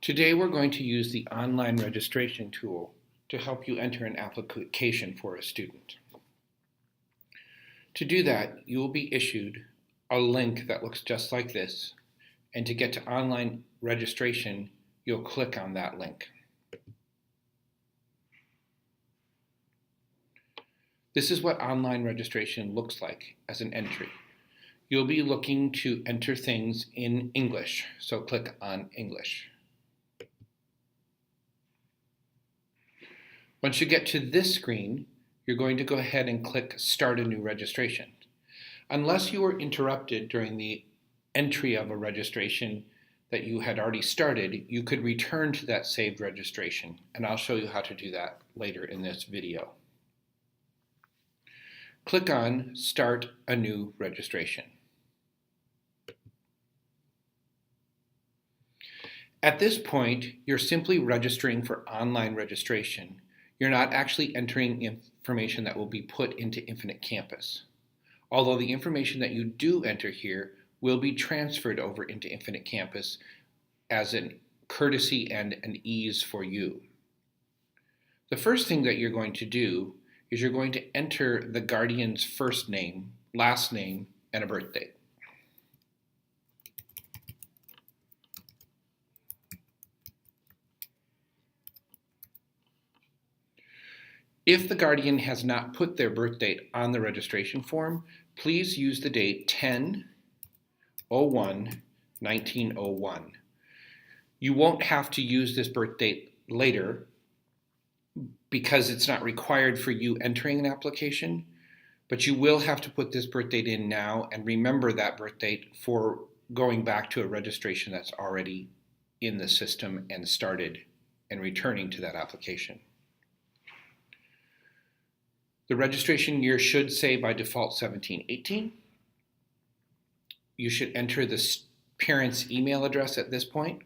Today we're going to use the online registration tool to help you enter an application for a student. To do that, you will be issued a link that looks just like this, and to get to online registration, you'll click on that link. This is what online registration looks like as an entry. You'll be looking to enter things in English, so click on English. Once you get to this screen, you're going to go ahead and click Start a New Registration. Unless you were interrupted during the entry of a registration that you had already started, you could return to that saved registration, and I'll show you how to do that later in this video. Click on Start a New Registration. At this point, you're simply registering for online registration. You're not actually entering information that will be put into Infinite Campus. Although the information that you do enter here will be transferred over into Infinite Campus as a courtesy and an ease for you. The first thing that you're going to do is you're going to enter the guardian's first name, last name, and a birth date. If the guardian has not put their birth date on the registration form, please use the date 10/01/1901. You won't have to use this birth date later because it's not required for you entering an application, but you will have to put this birth date in now and remember that birth date for going back to a registration that's already in the system and started and returning to that application. The registration year should say by default 1718. You should enter the parent's email address at this point.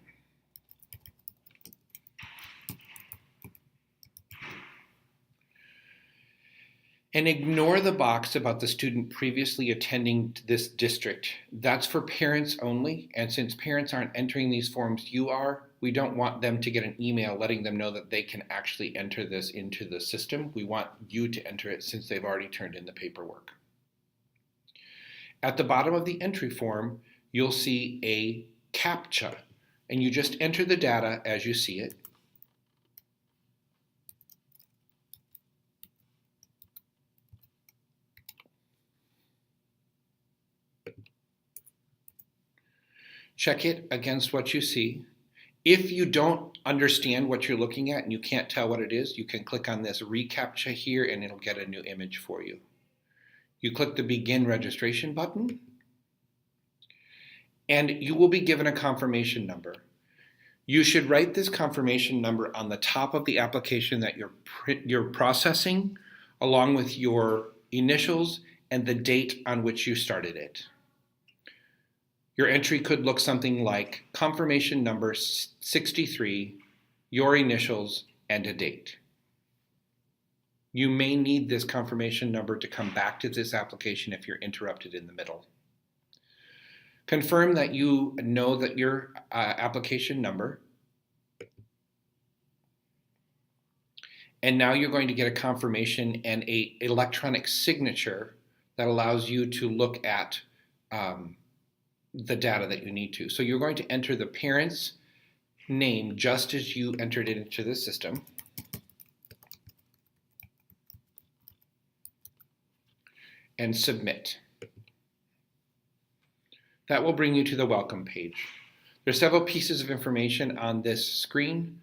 And ignore the box about the student previously attending this district. That's for parents only, and since parents aren't entering these forms, you are. We don't want them to get an email letting them know that they can actually enter this into the system. We want you to enter it since they've already turned in the paperwork. At the bottom of the entry form, you'll see a CAPTCHA, and you just enter the data as you see it. Check it against what you see. If you don't understand what you're looking at and you can't tell what it is, you can click on this reCAPTCHA here and it'll get a new image for you. You click the Begin Registration button and you will be given a confirmation number. You should write this confirmation number on the top of the application that you're processing, along with your initials and the date on which you started it. Your entry could look something like confirmation number 63, your initials, and a date. You may need this confirmation number to come back to this application if you're interrupted in the middle. Confirm that you know that your application number. And now you're going to get a confirmation and an electronic signature that allows you to look at the data that you need to. So you're going to enter the parent's name just as you entered it into the system. And submit. That will bring you to the welcome page. There are several pieces of information on this screen.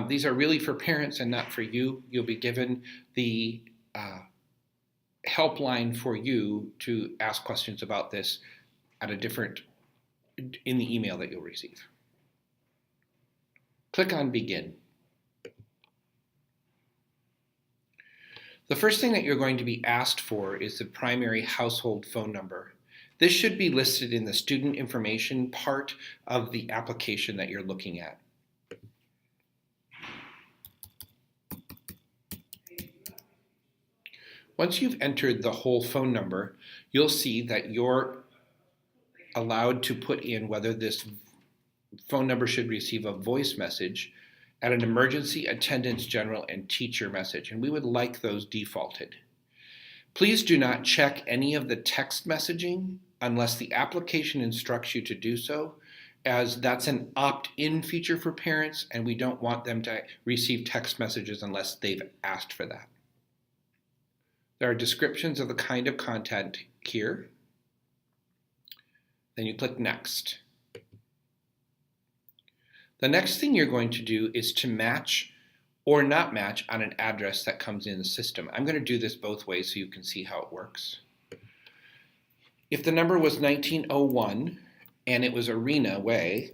These are really for parents and not for you. You'll be given the helpline for you to ask questions about this at a different in the email that you'll receive. Click on Begin. The first thing that you're going to be asked for is the primary household phone number. This should be listed in the student information part of the application that you're looking at. Once you've entered the whole phone number, you'll see that you're allowed to put in whether this phone number should receive a voice message and an emergency attendance general and teacher message, and we would like those defaulted. Please do not check any of the text messaging unless the application instructs you to do so, as that's an opt-in feature for parents, and we don't want them to receive text messages unless they've asked for that. There are descriptions of the kind of content here. Then you click Next. The next thing you're going to do is to match or not match on an address that comes in the system. I'm going to do this both ways so you can see how it works. If the number was 1901 and it was Arena Way,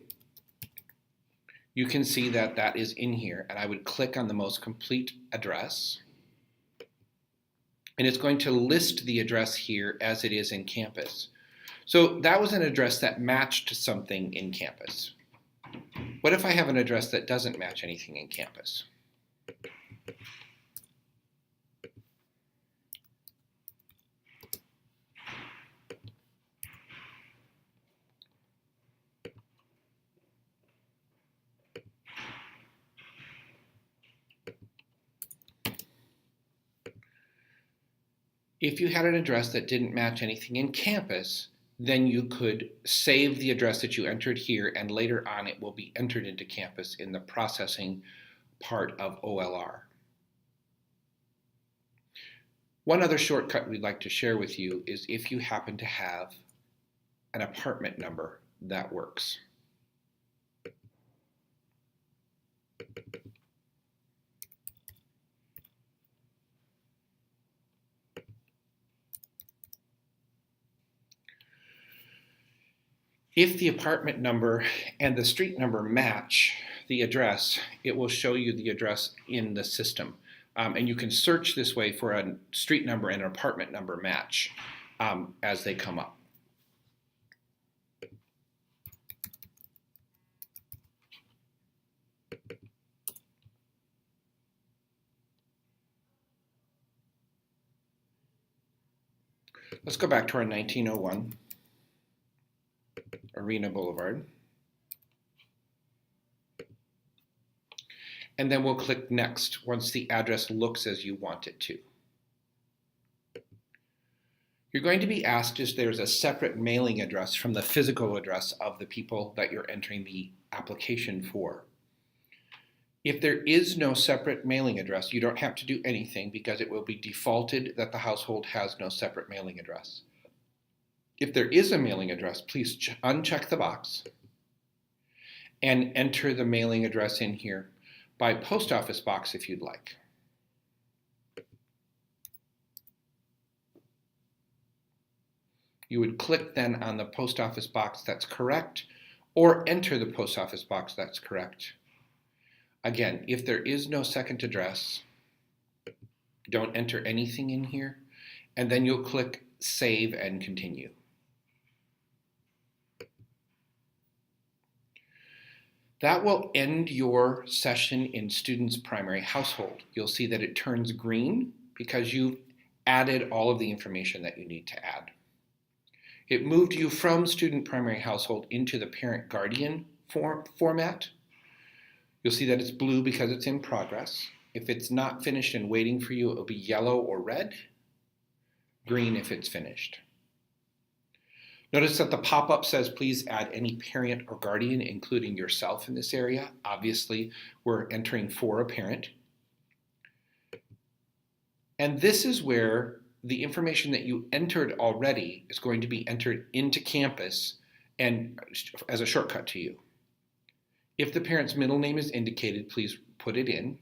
you can see that that is in here, and I would click on the most complete address, and it's going to list the address here as it is in campus. So that was an address that matched something in campus. What if I have an address that doesn't match anything in campus? If you had an address that didn't match anything in campus, then you could save the address that you entered here, and later on it will be entered into campus in the processing part of OLR. One other shortcut we'd like to share with you is if you happen to have an apartment number that works. If the apartment number and the street number match the address, it will show you the address in the system. And you can search this way for a street number and an apartment number match as they come up. Let's go back to our 1901. Arena Boulevard. And then we'll click Next once the address looks as you want it to. You're going to be asked if there's a separate mailing address from the physical address of the people that you're entering the application for. If there is no separate mailing address, you don't have to do anything because it will be defaulted that the household has no separate mailing address. If there is a mailing address, please uncheck the box and enter the mailing address in here by post office box if you'd like. You would click then on the post office box that's correct, or enter the post office box that's correct. Again, if there is no second address, don't enter anything in here, and then you'll click Save and Continue. That will end your session in Student's Primary Household. You'll see that it turns green because you've added all of the information that you need to add. It moved you from Student Primary Household into the Parent Guardian format. You'll see that it's blue because it's in progress. If it's not finished and waiting for you, it'll be yellow or red, green if it's finished. Notice that the pop-up says please add any parent or guardian, including yourself in this area. Obviously, we're entering for a parent. And this is where the information that you entered already is going to be entered into Campus and as a shortcut to you. If the parent's middle name is indicated, please put it in.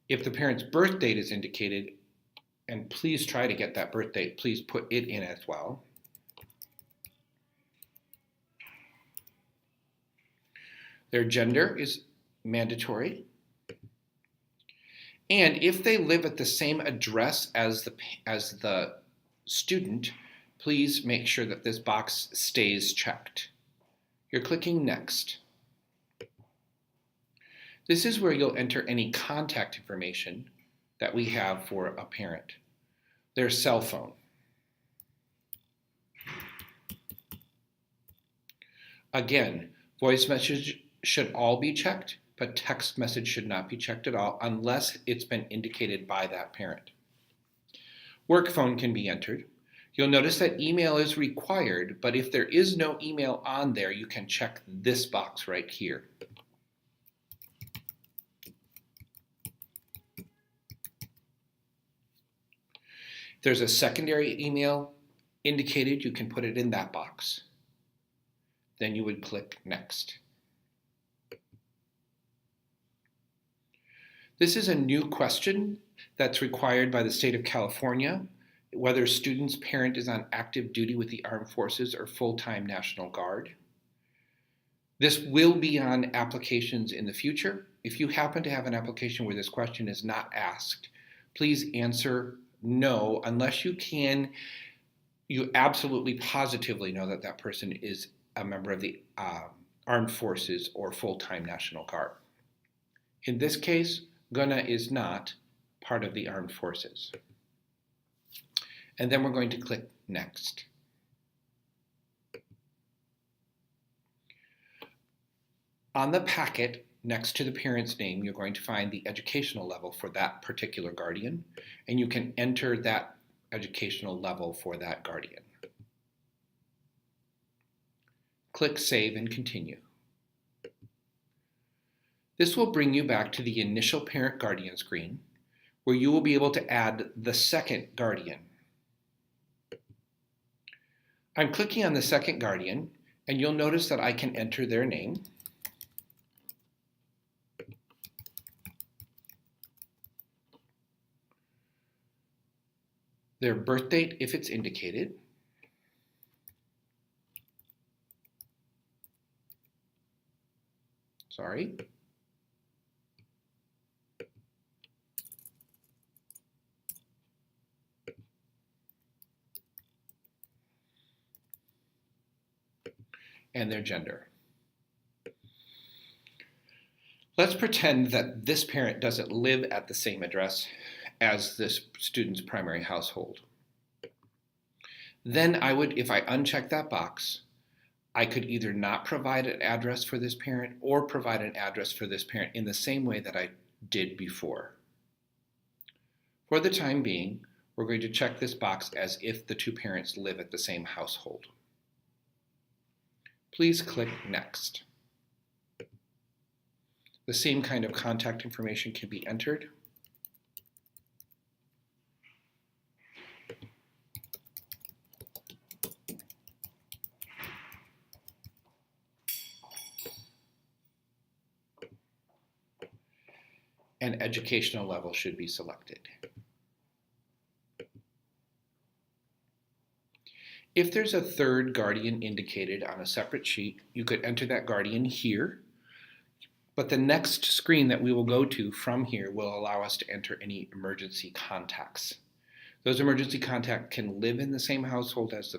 If the parent's birth date is indicated, and please try to get that birth date, please put it in as well. Their gender is mandatory. And if they live at the same address as the student, please make sure that this box stays checked. You're clicking Next. This is where you'll enter any contact information that we have for a parent. Their cell phone. Again, Voice message should all be checked, but text message should not be checked at all unless it's been indicated by that parent. Work phone can be entered. You'll notice that email is required, but if there is no email on there, you can check this box right here. If there's a secondary email indicated, you can put it in that box. Then you would click Next. This is a new question that's required by the state of California, whether a student's parent is on active duty with the Armed Forces or full-time National Guard. This will be on applications in the future. If you happen to have an application where this question is not asked, please answer no, unless you absolutely positively know that that person is a member of the Armed Forces or full-time National Guard. In this case, Gunna is not part of the Armed Forces. And then we're going to click Next. On the packet, next to the parent's name, you're going to find the educational level for that particular guardian, and you can enter that educational level for that guardian. Click Save and Continue. This will bring you back to the initial parent-guardian screen, where you will be able to add the second guardian. I'm clicking on the second guardian, and you'll notice that I can enter their name, their birth date if it's indicated, and their gender. Let's pretend that this parent doesn't live at the same address as this student's primary household. Then if I uncheck that box, I could either not provide an address for this parent or provide an address for this parent in the same way that I did before. For the time being, we're going to check this box as if the two parents live at the same household. Please click Next. The same kind of contact information can be entered. And educational level should be selected. If there's a third guardian indicated on a separate sheet, you could enter that guardian here, but the next screen that we will go to from here will allow us to enter any emergency contacts. Those emergency contacts can live in the same household as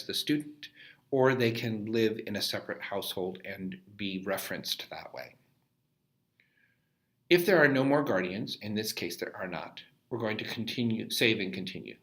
the student, or they can live in a separate household and be referenced that way. If there are no more guardians, in this case there are not, we're going to save and continue.